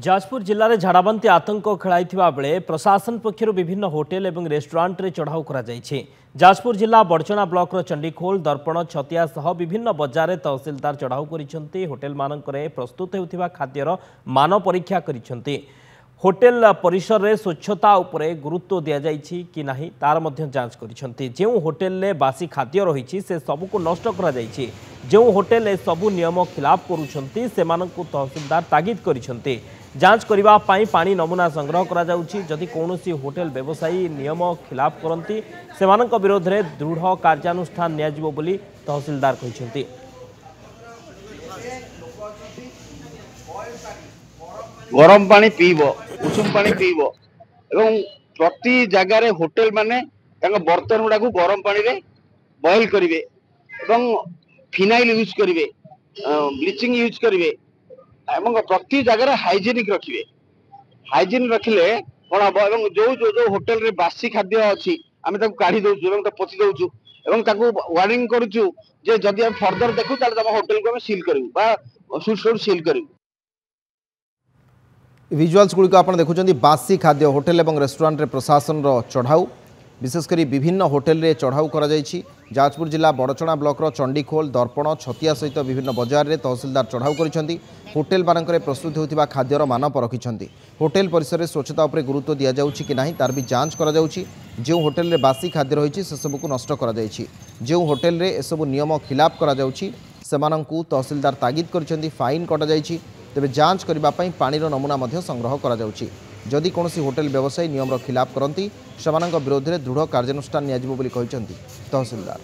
जाजपुर जिले में झाड़ाबांती आतंक खेलाई बेले प्रशासन पक्षर विभिन्न होटेल और रेस्टोरेंट रे चढ़ाऊ करा जाजपुर जिला बड़चना ब्लॉक चंडीखोल दर्पण छतिया सह विभिन्न बजार तहसिलदार चढ़ाऊ कर होटेल मानक प्रस्तुत होता खाद्यर मान परीक्षा कर होटेल परिसर रे स्वच्छता उपरे गुरुत्व दि जाइछि कि नाही तार मध्य जांच करिसेंती। जो होटेल ले बासी खाद्य रही से सबको नष्ट करा जाइछि। जो होटेल ए सबु नियम खिलाफ करुछंती सेमानंकु तहसीलदार तागिद करिसेंती। जांच करिबा पाई पानी नमूना संग्रह करा जाउछि। जदि कोनोसी होटेल व्यवसायी नियम खिलाफ करंती सेमानंक विरोध रे दृढ़ कार्यानुष्ठान नियाजिबो बोली तहसीलदार कहिसेंती। गरम पानी पीब उषुम पानी पीब एवं प्रति जगार होटेल माने बर्तन गुड़ा गरम पानी रे बॉयल करिवे एवं फिनाइल यूज करिवे ब्लीचिंग यूज करिवे एवं प्रति जगार हाइजेनिक रखिवे। हाइजेन रखिले कौन हम एवं जो जो जो होटेल रे बासी खाद्य अच्छी आम काढ़ी दौचु एवं पोछि दौचु एवं वार्निंग करूचु जे जदि हम फर्दर देखु ताले होटेल को सील करू बा सील करू। विजुअल्स गुड़िक आप देखुं बासी खाद्य होटेल और रेस्टोरेंट रे प्रशासन चढ़ाऊ विशेषकर विभिन्न होटेल रे चढ़ाऊ करा जायछि। जाजपुर जिला बड़चना ब्लॉक चंडीखोल दर्पण छतिया सहित विभिन्न बजार रे तहसीलदार चढ़ाऊ करिसेंती। होटेल मानक प्रस्तुत होतिबा खाद्यर मान परखिसेंती। होटेल परिसर में स्वच्छता उपरे गुरुत्व दिया जाउछि कि नाही तार भी जांच करा जाउछि। जो होटेल रे बासी खाद्य रही से सबको नष्ट करा जायछि। जो होटेल रे एसबु नियम खिलाफ करा जाउछि सेमानंकु तहसीलदार तागिद करिसेंती। फाइन कटा जायछि। तेबे जांच करने पानीर नमूना संग्रह करा जाउछि। जदि कौनसी होटेल व्यवसायी नियम खिलाफ करती सेमानंक विरोध में दृढ़ कार्यानुष्ठान नियाजिबो बोली कहिसेंती तहसीलदार।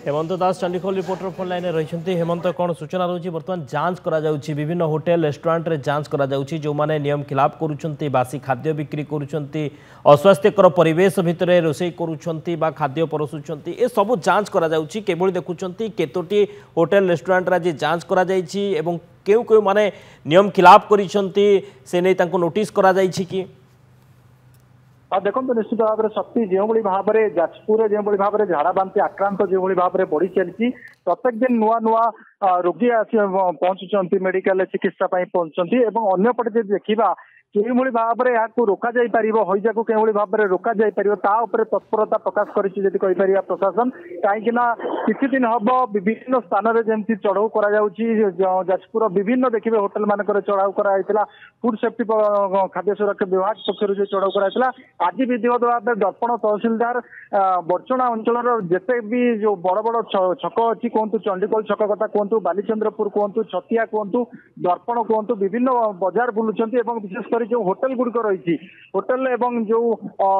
हेमंत दास चंडीखोल रिपोर्टर फोन लाइन रही। हेमंत कौन सूचना रही बर्तमान जांच करा जाउछि विभिन्न होटेल रेस्टोरेंट रे जांच करा जाउछि जो माने नियम खिलाफ करुछंती बासी खाद्य बिक्री करुछंती अस्वास्थ्यकर परिवेश भितर रोषे करुछंती बा खाद्य परसुछंती ए सब जांच करा जाउछि। केवल देखुछंती केतोटी होटेल रेस्टोरेंट रे जांच करा जाइछि एवं केउ केउ माने नियम खिलाफ करिछंती से नै तांको नोटिस करा जाइछि कि देखो निश्चित भाव में शक्ति जो भाव में जाजपुर जो भाव में झाड़ाबांती आक्रांत जो भाव में बढ़ी चली प्रत्येक दिन नुआ नुआ रोगी आस पहुंचुंट मेडिकल चिकित्सा पहुंचुंट अंपटे देखा कि भाव में यहाँ रोक जापर हईजा को कि भाव में रोक जापर तत्परता प्रकाश कर प्रशासन कहीं किसी दिन हम विभिन्न स्थान में जमी चढ़ाऊ कर जाजपुर विभिन्न देखिए होटेल मानक चढ़ाऊ कराइला फूड सेफ्टी खाद्य सुरक्षा विभाग पक्ष जो चढ़ाऊ कराइला। आज विधिवत भाव में दर्पण तहसीलदार बड़चना अंचल जिते भी जो बड़ बड़ छक अच्छी कहतु चंडीखोल छक कथा कहतु बालीचंद्रपुर कहतु छतिया कहतु दर्पण कहतु विभिन्न बजार बुलूं विशेष जो होटेल गुड़िक रही होटेल एवं जो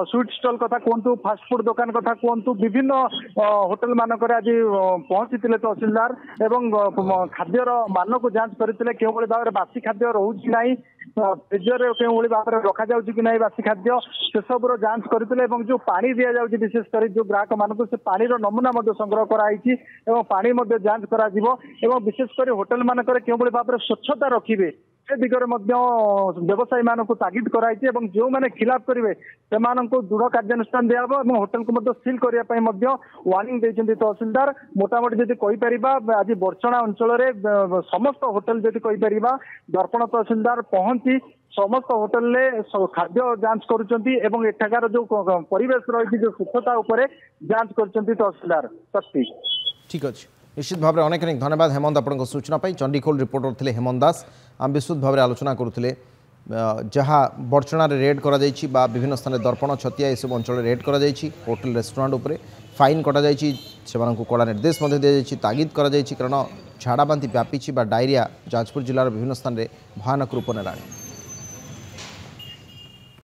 स्वीट स्टल कथा कहतु फास्टफुड दुकान कथा कहतु विभिन्न होटेल मानक आज पहुंची तहसीलदार एवं खाद्यर मान को जांच करते क्यों भाव में बासी खाद्य रोचे ना फ्रिजर क्यों भाव में रखा जाऊँगी कि नहीं बासी खाद्य से सब जांच करते जो पानी दि जाऊँगी विशेषकर जो ग्राहक मानक से पानी नमूना संग्रह कराई पानी जांच करा विशेषकर होटेल मानक क्यों भाव में स्वच्छता रखिए से दिगरे व्यवसायी मान तागिद कराई जो मैंने खिलाफ करेंगे से दृढ़ कार्यानुष्ठान दिया और होटेल को सील करने वार्निंग देते तहसीलदार। मोटामोटी जब कहीपर आज बड़चना अंचल समस्त होटेल जब कहीपर दर्पण तहसीलदार पहुंची समस्त होटेल में खाद्य जांच करुँचार जो परिवेश रही जो स्वच्छता उपर जांच कर तहसीलदार। शक्ति ठीक अच्छे निश्चित भाव में अनेक अनेक धन्यवाद हेमंत आपन सूचना चंडीखोल रिपोर्टर थे हेमंत दास। आम विस्तृत भाव में आलोचना करुले जहाँ बड़चना रेड करा विभिन्न स्थान दर्पण छतिया सब अंचल रेड करा होटेल रेस्टोरेंट उपरे फाइन कटा से कड़ा निर्देश दी जाए तागिद करा कारण झाड़ाबांती व्यापी डायरिया जाजपुर जिलार विभिन्न स्थान में भयानक रूप नेलाणी।